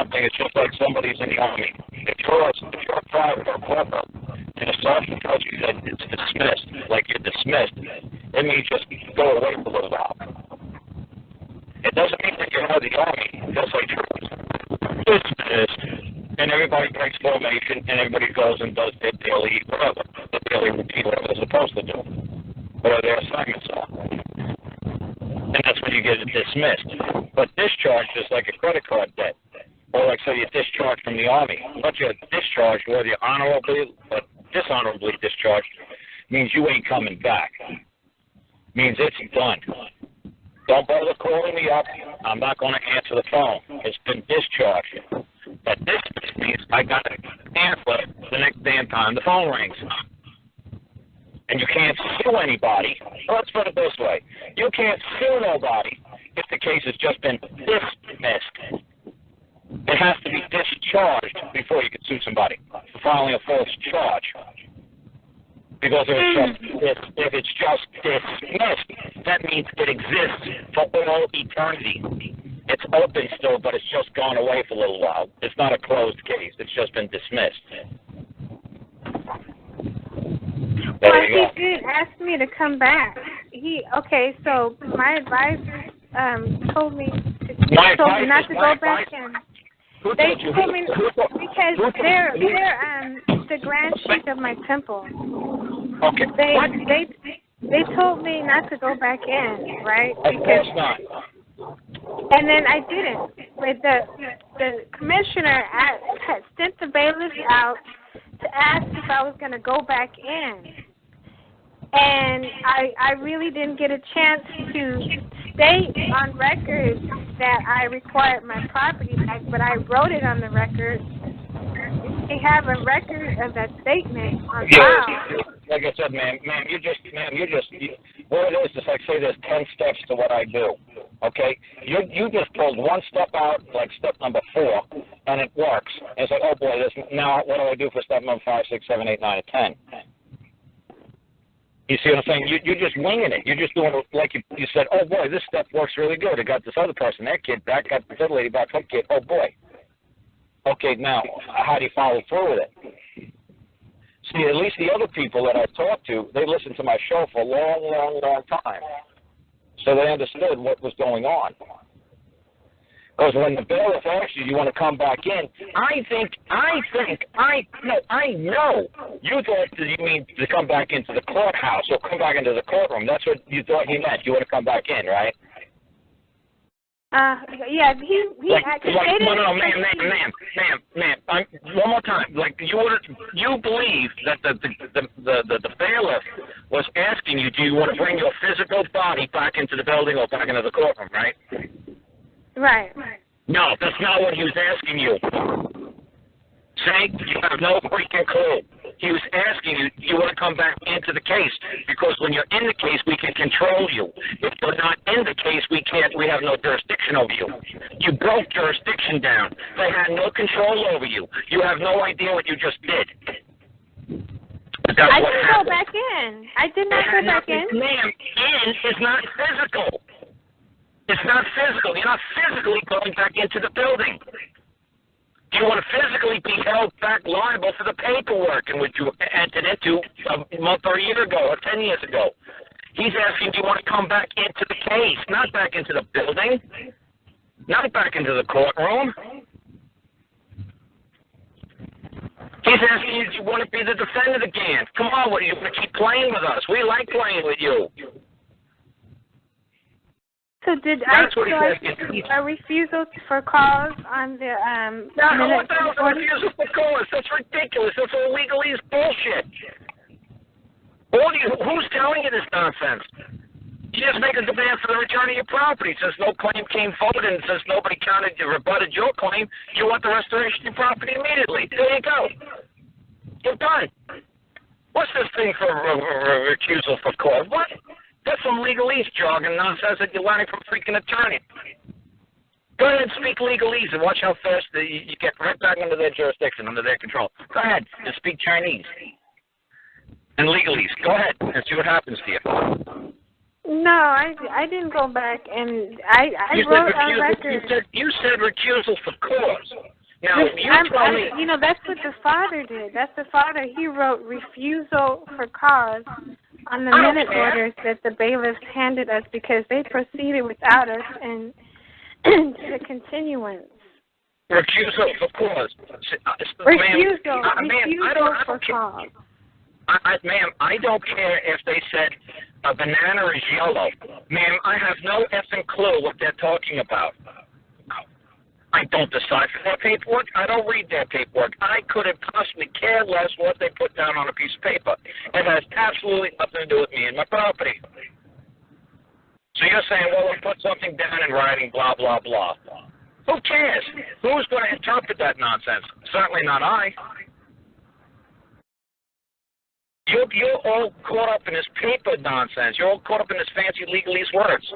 something, it's just like somebody's in the Army. If you're a private or corporal, and a sergeant tells you that it's dismissed, like you're dismissed, it means just go away for a little while. It doesn't mean that you're out of the Army. They'll say dismissed. And everybody breaks formation, and everybody goes and does their daily, whatever, the daily routine, whatever they're supposed to do, whatever their assignments are. And that's when you get dismissed. But discharged is like a credit card debt. Or like, say, you're discharged from the Army. Once you're discharged, whether you're honorably or dishonorably discharged, means you ain't coming back. Means it's done. Don't bother calling me up. I'm not going to answer the phone. It's been discharged. But this means I got to answer the next damn time the phone rings. And you can't sue anybody. Let's put it this way. You can't sue nobody if the case has just been dismissed. It has to be discharged before you can sue somebody for filing a false charge. Because if it's just dismissed, that means it exists for all eternity. It's open still, but it's just gone away for a little while. It's not a closed case. It's just been dismissed. Well, he did ask me to come back. So my advisor told me not to go back in. They told me because they're the grand chief of my temple. Okay. They told me not to go back in, right? Of course not. And then I didn't. But the commissioner had sent the bailiff out to ask if I was going to go back in. And I really didn't get a chance to state on record that I required my property back, but I wrote it on the record. They have a record of that statement on file. Like I said, ma'am, what it is like, say there's 10 steps to what I do, okay? You just pulled one step out, like step number 4, and it works. And it's like, oh boy, now what do I do for step number 5, 6, 7, 8, 9, and 10? You see what I'm saying? You're just winging it. You're just doing it like you said, oh boy, this step works really good. I got this other person, that kid back, got this other lady back, that kid, oh boy. Okay, now, how do you follow through with it? See, at least the other people that I talked to, they listened to my show for a long time. So they understood what was going on. Because when the bailiff asks you, you want to come back in, I know you thought that you mean to come back into the courthouse or come back into the courtroom. That's what you thought he meant. You want to come back in, right? Yeah, he no, ma'am. One more time. Like you believe that the bailiff was asking you, do you want to bring your physical body back into the building or back into the courtroom, right? Right. No, that's not what he was asking you. See, you have no freaking clue. He was asking you, do you want to come back into the case? Because when you're in the case, we can control you. If you're not in the case, we have no jurisdiction over you. You broke jurisdiction down. They had no control over you. You have no idea what you just did. I didn't go back in. I did not go back in. Ma'am, in is not physical. It's not physical. You're not physically going back into the building. You want to physically be held back liable for the paperwork in which you entered into a month or a year ago or 10 years ago. He's asking, do you want to come back into the case, not back into the building, not back into the courtroom. He's asking you, do you want to be the defendant again? Come on, what do you want to keep playing with us? We like playing with you. So did a refusal for cause on the No, what the hell is a refusal for cause? That's ridiculous. That's all legalese bullshit. Who's telling you this nonsense? You just make a demand for the return of your property. Since no claim came forward and since nobody rebutted your claim, you want the restoration of your property immediately. There you go. You're done. What's this thing for recusal for cause? What? That's some legalese jargon nonsense that you're learning from a freaking attorney. Go ahead and speak legalese and watch how fast you get right back under their jurisdiction, under their control. Go ahead and speak Chinese and legalese. Go ahead and see what happens to you. No, I didn't go back, and I wrote on record. You said recusal for cause. Now, you tell me. You know, that's what the father did. That's the father. He wrote refusal for cause on the minute orders that the bailiffs handed us because they proceeded without us and to the continuance. Refusal for cause. Refusal for cause. Ma'am, I don't care if they said a banana is yellow. Ma'am, I have no effing clue what they're talking about. I don't decipher their paperwork. I don't read their paperwork. I couldn't possibly care less what they put down on a piece of paper. It has absolutely nothing to do with me and my property. So you're saying, well, we put something down in writing, blah, blah, blah. Who cares? Who's going to interpret that nonsense? Certainly not I. You're all caught up in this paper nonsense. You're all caught up in this fancy legalese words.